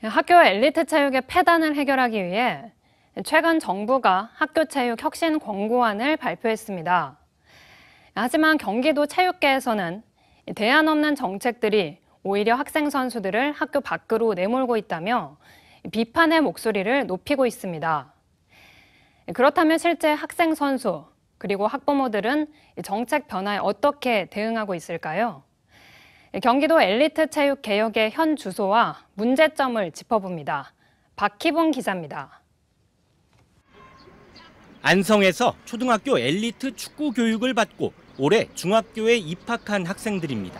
학교 엘리트 체육의 폐단을 해결하기 위해 최근 정부가 학교 체육 혁신 권고안을 발표했습니다. 하지만 경기도 체육계에서는 대안 없는 정책들이 오히려 학생 선수들을 학교 밖으로 내몰고 있다며 비판의 목소리를 높이고 있습니다. 그렇다면 실제 학생 선수 그리고 학부모들은 정책 변화에 어떻게 대응하고 있을까요? 경기도 엘리트 체육 개혁의 현 주소와 문제점을 짚어봅니다. 박희봉 기자입니다. 안성에서 초등학교 엘리트 축구 교육을 받고 올해 중학교에 입학한 학생들입니다.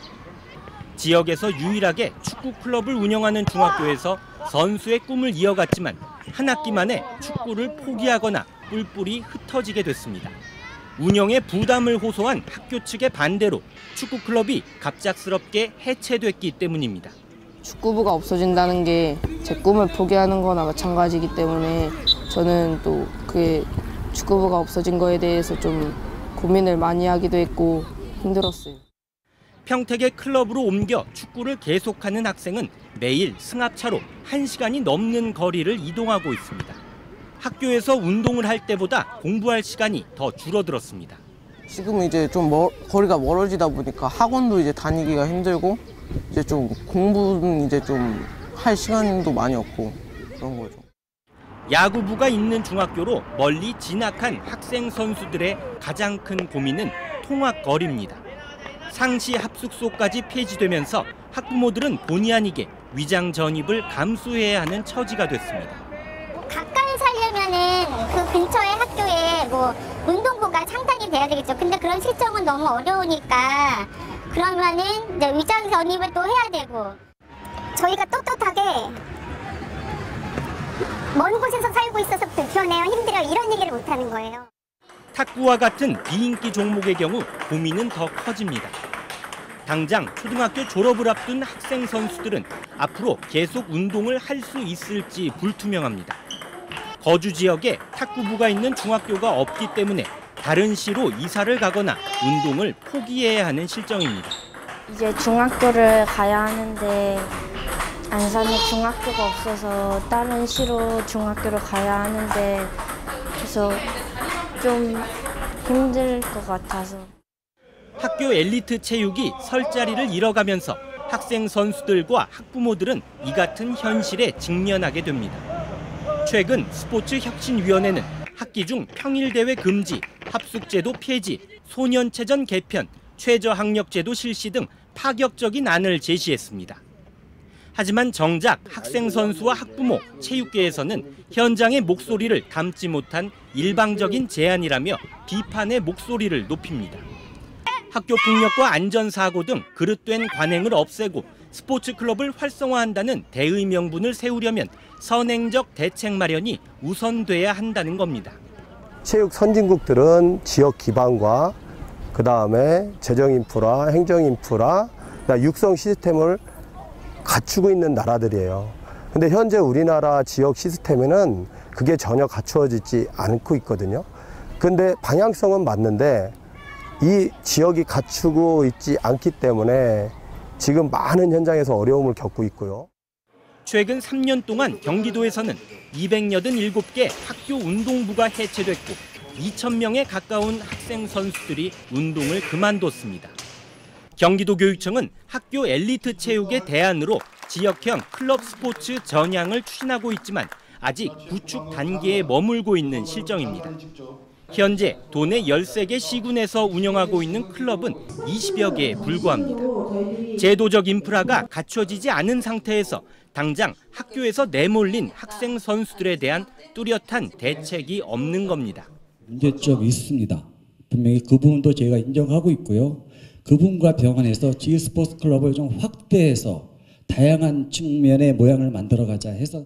지역에서 유일하게 축구 클럽을 운영하는 중학교에서 선수의 꿈을 이어갔지만 한 학기 만에 축구를 포기하거나 뿔뿔이 흩어지게 됐습니다. 운영에 부담을 호소한 학교 측의 반대로 축구 클럽이 갑작스럽게 해체됐기 때문입니다. 축구부가 없어진다는 게 제 꿈을 포기하는 거나 마찬가지이기 때문에 저는 또 그게 축구부가 없어진 거에 대해서 좀 고민을 많이 하기도 했고 힘들었어요. 평택의 클럽으로 옮겨 축구를 계속하는 학생은 매일 승합차로 1시간이 넘는 거리를 이동하고 있습니다. 학교에서 운동을 할 때보다 공부할 시간이 더 줄어들었습니다. 지금은 이제 좀 거리가 멀어지다 보니까 학원도 이제 다니기가 힘들고 이제 좀 공부는 이제 좀 할 시간도 많이 없고 그런 거죠. 야구부가 있는 중학교로 멀리 진학한 학생 선수들의 가장 큰 고민은 통학거리입니다. 상시 합숙소까지 폐지되면서 학부모들은 본의 아니게 위장 전입을 감수해야 하는 처지가 됐습니다. 가까이 살려면은 그 근처에 학교에 뭐 운동부가 창단이 돼야 되겠죠. 근데 그런 실정은 너무 어려우니까 그러면은 이제 위장 전입을 또 해야 되고 저희가 떳떳하게 먼 곳에서 살고 있어서 불편해요, 힘들어요 이런 얘기를 못 하는 거예요. 탁구와 같은 비인기 종목의 경우 고민은 더 커집니다. 당장 초등학교 졸업을 앞둔 학생 선수들은 앞으로 계속 운동을 할 수 있을지 불투명합니다. 거주 지역에 탁구부가 있는 중학교가 없기 때문에 다른 시로 이사를 가거나 운동을 포기해야 하는 실정입니다. 이제 중학교를 가야 하는데 안산에 중학교가 없어서 다른 시로 중학교를 가야 하는데 그래서 좀 힘들 것 같아서. 학교 엘리트 체육이 설 자리를 잃어가면서 학생 선수들과 학부모들은 이 같은 현실에 직면하게 됩니다. 최근 스포츠혁신위원회는 학기 중 평일대회 금지, 합숙제도 폐지, 소년체전 개편, 최저학력제도 실시 등 파격적인 안을 제시했습니다. 하지만 정작 학생 선수와 학부모, 체육계에서는 현장의 목소리를 담지 못한 일방적인 제안이라며 비판의 목소리를 높입니다. 학교 폭력과 안전사고 등 그릇된 관행을 없애고 스포츠 클럽을 활성화한다는 대의 명분을 세우려면 선행적 대책 마련이 우선돼야 한다는 겁니다. 체육 선진국들은 지역 기반과 그다음에 재정 인프라, 행정 인프라, 육성 시스템을 갖추고 있는 나라들이에요. 근데 현재 우리나라 지역 시스템에는 그게 전혀 갖추어지지 않고 있거든요. 근데 방향성은 맞는데 이 지역이 갖추고 있지 않기 때문에 지금 많은 현장에서 어려움을 겪고 있고요. 최근 3년 동안 경기도에서는 287개 학교 운동부가 해체됐고 2,000명에 가까운 학생 선수들이 운동을 그만뒀습니다. 경기도교육청은 학교 엘리트 체육의 대안으로 지역형 클럽 스포츠 전향을 추진하고 있지만 아직 구축 단계에 머물고 있는 실정입니다. 현재 도내 13개 시군에서 운영하고 있는 클럽은 20여 개에 불과합니다. 제도적 인프라가 갖춰지지 않은 상태에서 당장 학교에서 내몰린 학생 선수들에 대한 뚜렷한 대책이 없는 겁니다. 문제점이 있습니다. 분명히 그 부분도 저희가 인정하고 있고요. 그 부분과 병원에서 지역 스포츠 클럽을 좀 확대해서 다양한 측면의 모양을 만들어가자 해서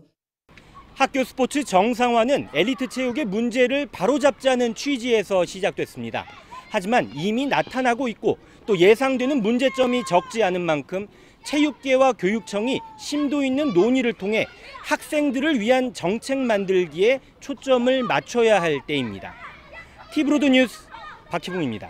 학교 스포츠 정상화는 엘리트 체육의 문제를 바로잡자는 취지에서 시작됐습니다. 하지만 이미 나타나고 있고 또 예상되는 문제점이 적지 않은 만큼 체육계와 교육청이 심도 있는 논의를 통해 학생들을 위한 정책 만들기에 초점을 맞춰야 할 때입니다. 티브로드 뉴스 박희봉입니다.